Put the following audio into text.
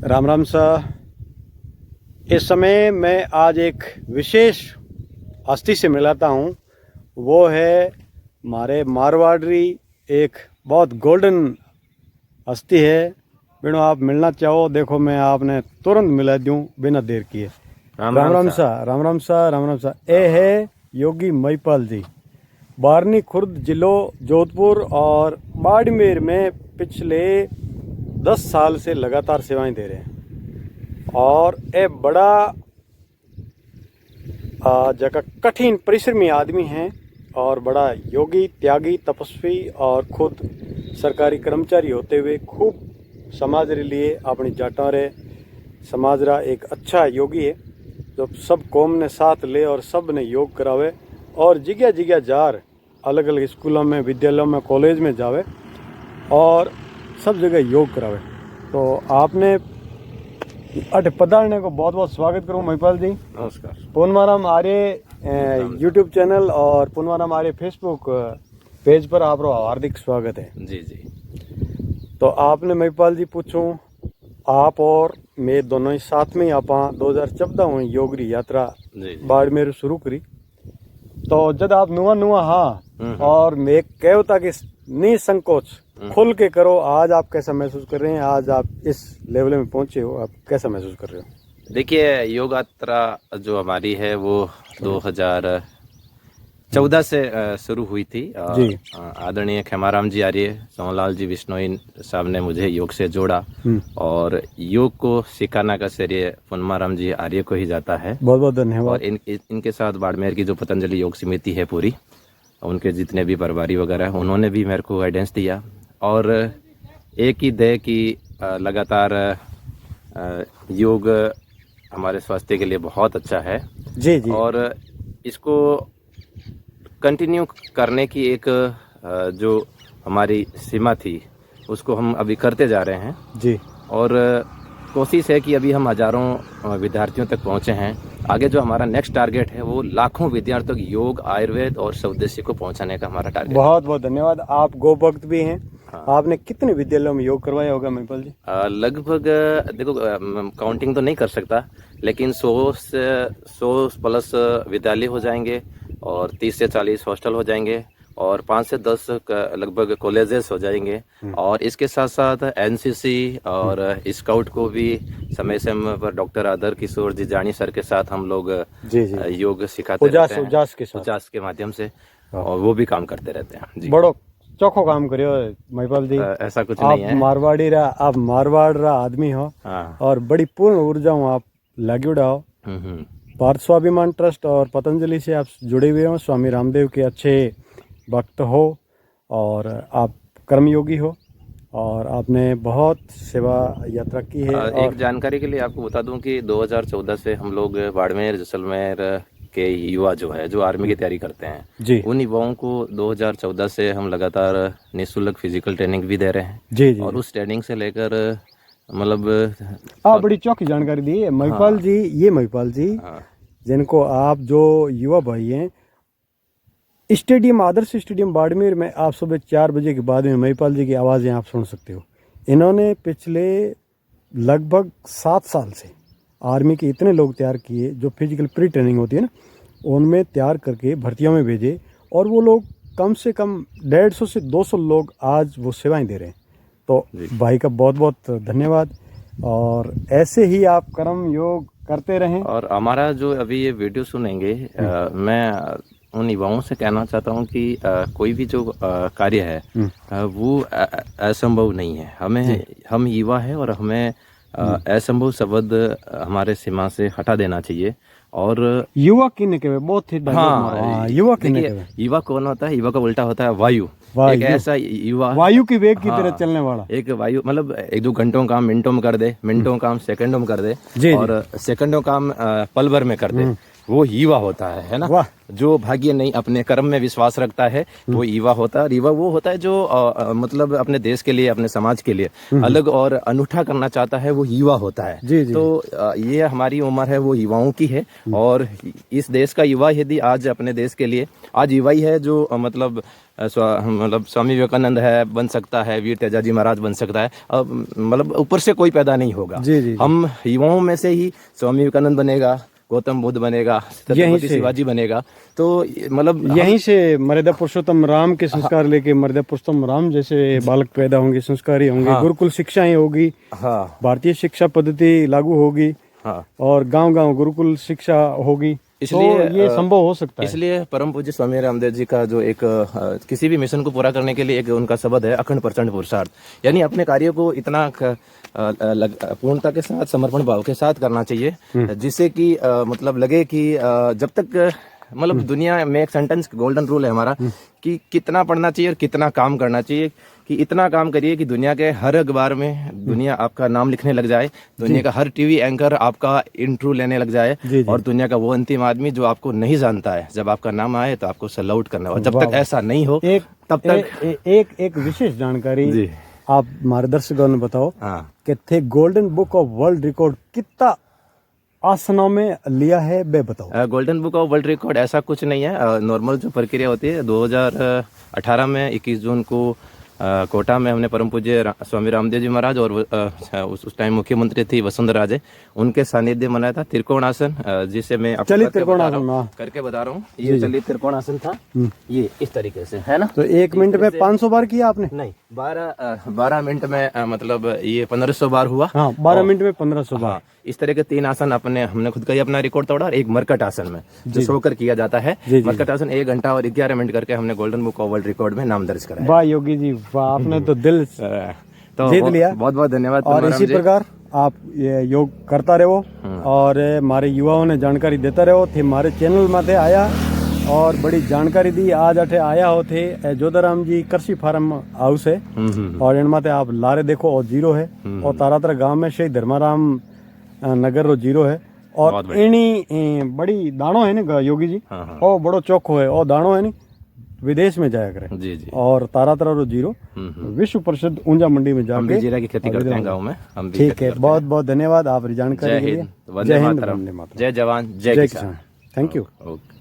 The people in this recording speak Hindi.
राम राम सा। इस समय मैं आज एक विशेष हस्ती से मिलाता हूँ। वो है हमारे मारवाड़ी एक बहुत गोल्डन हस्ती है। बिनो आप मिलना चाहो, देखो मैं आपने तुरंत मिला दूँ बिना देर किए। राम राम सा, राम राम सा, राम राम सा। ये है योगी महिपाल जी, बारनी खुर्द जिलो जोधपुर और बाड़मेर में पिछले 10 साल से लगातार सेवाएं दे रहे हैं। और ये बड़ा जगह कठिन परिश्रमी आदमी हैं और बड़ा योगी, त्यागी, तपस्वी और खुद सरकारी कर्मचारी होते हुए खूब समाज रे लिए अपनी जाटा रे समाज रा एक अच्छा योगी है जो सब कौम ने साथ ले और सब ने योग करावे और जिग्या जिग्या जार अलग अलग स्कूलों में, विद्यालयों में, कॉलेज में जावे और सब जगह योग करावे। तो आपने अट पधारने को बहुत बहुत स्वागत करूँ महिपाल जी। नमस्कार। पुनवाराम आर्य यूट्यूब चैनल और पुनवाराम आर्य फेसबुक पेज पर आपको हार्दिक स्वागत है। जी जी। तो आपने महिपाल जी पूछूं, आप और मैं दोनों ही साथ में आप 2014 में योग री यात्रा बाड़मेर शुरू करी। तो जब आप नुआ नुआ हाँ और मैं कहता कि निसंकोच खुल के करो, आज आप कैसा महसूस कर रहे हैं? आज आप इस लेवल में पहुंचे हो, आप कैसा महसूस कर रहे हो? देखिए, योग यात्रा जो हमारी है वो 2014 से शुरू हुई थी। आदरणीय खेमाराम जी आर्य, सोनलाल जी बिश्नोई साहब ने मुझे योग से जोड़ा और योग को सिखाना का श्रेय पुनमाराम जी आर्य को ही जाता है। बहुत बहुत धन्यवाद। और इनके साथ बाड़मेर की जो पतंजलि योग समिति है पूरी, उनके जितने भी प्रभारी वगैरह हैं, उन्होंने भी मेरे को गाइडेंस दिया और एक ही दे कि लगातार योग हमारे स्वास्थ्य के लिए बहुत अच्छा है। जी जी। और इसको कंटिन्यू करने की एक जो हमारी सीमा थी उसको हम अभी करते जा रहे हैं जी। और कोशिश है कि अभी हम हजारों विद्यार्थियों तक पहुंचे हैं। आगे जो हमारा नेक्स्ट टारगेट है वो लाखों विद्यार्थियों को योग, आयुर्वेद और स्वदेशी को पहुंचाने का हमारा टारगेट। बहुत बहुत धन्यवाद। आप गो भक्त भी हैं। हाँ। आपने कितने विद्यालयों में योग करवाया होगा महिपाल जी? लगभग देखो, काउंटिंग तो नहीं कर सकता, लेकिन 100 प्लस विद्यालय हो जाएंगे और 30 से 40 हॉस्टल हो जाएंगे और 5 से 10 लगभग कॉलेजेस हो जाएंगे। और इसके साथ साथ एनसीसी और स्काउट को भी समय समय पर डॉक्टर आदर किशोर जी जानी सर के साथ हम लोग योग सिखाते रहते हैं, उजास के माध्यम से, और वो भी काम करते रहते हैं। जी, बड़ो चोखो काम करियो महिपाल जी। ऐसा कुछ नहीं है। आप मारवाड़ रा आदमी हो। हाँ। और बड़ी पूर्ण ऊर्जा आप लगी हो। भारत स्वाभिमान ट्रस्ट और पतंजलि से आप जुड़े हुए हो, स्वामी रामदेव के अच्छे भक्त हो और आप कर्मयोगी हो और आपने बहुत सेवा यात्रा की है। एक जानकारी के लिए आपको बता दूं कि 2014 से हम लोग बाड़मेर, जैसलमेर के युवा जो है, जो आर्मी की तैयारी करते हैं जी, उन युवाओं को 2014 से हम लगातार निःशुल्क फिजिकल ट्रेनिंग भी दे रहे हैं। जी जी। और उस ट्रेनिंग से लेकर मतलब आप बड़ी चौकी जानकारी दी है महिपाल जी। ये महिपाल जी जिनको आप जो युवा भाई हैं, स्टेडियम, आदर्श स्टेडियम बाड़मेर में आप सुबह 4 बजे के बाद में महिपाल जी की आवाज़ें आप सुन सकते हो। इन्होंने पिछले लगभग 7 साल से आर्मी के इतने लोग तैयार किए जो फिजिकल प्री ट्रेनिंग होती है ना, उनमें तैयार करके भर्तियों में भेजे और वो लोग कम से कम 150 से 200 लोग आज वो सेवाएं दे रहे हैं। तो भाई का बहुत बहुत धन्यवाद और ऐसे ही आप कर्म योग करते रहें। और हमारा जो अभी ये वीडियो सुनेंगे, मैं उन युवाओं से कहना चाहता हूं कि कोई भी जो कार्य है वो असंभव नहीं है। हम युवा है और हमें असंभव शब्द हमारे सीमा से हटा देना चाहिए। और युवा किन्ने के बहुत ही युवा किन्ने के युवा कौन होता है? युवा का उल्टा होता है वायु। एक ऐसा युवा, वायु की वेग की तरह चलने वाला एक वायु, मतलब 1-2 घंटों काम मिनटों में कर दे, मिनटों काम सेकंडों में कर दे और सेकंडों काम पल भर में कर दे। वो युवा होता है ना। वाह। जो भाग्य नहीं अपने कर्म में विश्वास रखता है वो युवा होता है। और युवा वो होता है जो मतलब अपने देश के लिए, अपने समाज के लिए अलग और अनूठा करना चाहता है, वो युवा होता है। जी, जी। तो ये हमारी उम्र है वो युवाओं की है। और इस देश का युवा यदि आज अपने देश के लिए, आज युवा ही है जो मतलब स्वामी विवेकानंद है बन सकता है, वीर तेजाजी महाराज बन सकता है। मतलब ऊपर से कोई पैदा नहीं होगा। जी, जी, जी। हम युवाओं में से ही स्वामी विवेकानंद बनेगा, गौतम बुद्ध बनेगा, छत्रपति शिवाजी बनेगा। तो मतलब यहीं से मर्यादा पुरुषोत्तम राम के संस्कार लेके मर्यादा पुरुषोत्तम राम जैसे बालक पैदा होंगे, संस्कारी होंगे। गुरुकुल शिक्षाएं होगी। हाँ, भारतीय शिक्षा पद्धति लागू होगी। हाँ, और गांव-गांव गुरुकुल शिक्षा होगी। इसलिए तो ये संभव हो सकता है। इसलिए परम पूज्य स्वामी रामदेव जी का जो एक किसी भी मिशन को पूरा करने के लिए एक उनका शब्द है, अखंड प्रचंड पुरुषार्थ। यानी अपने कार्य को इतना पूर्णता के साथ, समर्पण भाव के साथ करना चाहिए, जिससे कि मतलब लगे कि जब तक मतलब दुनिया में एक सेंटेंस गोल्डन रूल है हमारा कि कितना पढ़ना चाहिए और कितना काम करना चाहिए। कि इतना काम करिए कि दुनिया के हर अखबार में दुनिया आपका नाम लिखने लग जाए, दुनिया का हर टीवी एंकर आपका इंटरव्यू लेने लग जाए। जी, जी। और दुनिया का वो अंतिम आदमी जो आपको नहीं जानता है, जब आपका नाम आए तो आपको सल्यूट करना हो। जब तक ऐसा नहीं हो तब तक एक विशेष जानकारी जी। आप मार्गदर्शकों ने बताओ हाँ, कि थे golden book of world record कितना आसनों में लिया है, बे बताओ। Golden book of world record ऐसा कुछ नहीं है। नॉर्मल जो प्रक्रिया होती है, 2018 में 21 जून को कोटा में हमने परम पूज्य स्वामी रामदेव जी महाराज और उस टाइम मुख्यमंत्री थी वसुंधरा राजे, उनके सानिध्य मनाया था त्रिकोणासन, जिसे मैं आपको चलित त्रिकोणासन करके बता रहा हूँ। ये चलित त्रिकोणासन था, ये इस तरीके से है ना। तो 1 मिनट में 500 बार किया आपने? नहीं, 12 मिनट में मतलब ये 1500 बार हुआ। हाँ, 12 मिनट में 1500 बार। हाँ, इस तरह के 3 आसन हमने खुद का ही अपना रिकॉर्ड तोड़ा। और एक मरकट आसन में जो सोकर किया जाता है, मरकट आसन 1 घंटा और 11 मिनट करके हमने golden book of world record में नाम दर्ज कराया। वाह योगी जी वाह, आपने तो दिल तो जीत लिया। बहुत बहुत धन्यवाद। और इसी प्रकार आप ये योग करता रहो और हमारे युवाओं ने जानकारी देता रहो। थे हमारे चैनल में थे आया और बड़ी जानकारी दी। आज अठे आया हो थे जोधाराम जी कृषि फार्म हाउस है और इनमाते आप लारे देखो और जीरो है। और तारातरा गांव में शहीद धर्माराम नगर रो जीरो है। और इनी बड़ी दाणो है ना योगी जी, और बड़ो चौखो है और दाणो है नी विदेश में जाया करे। जी जी। और तारातरा रो जीरो विश्व प्रसिद्ध ऊंजा मंडी में हम भी जाके जीरा की खेती करते हैं गाँव में। हम भी ठीक है, बहुत बहुत धन्यवाद आप जानकारी के लिए। जय हिंद, वंदे मातरम, जय जवान, जय किसान। Thank you. ओके।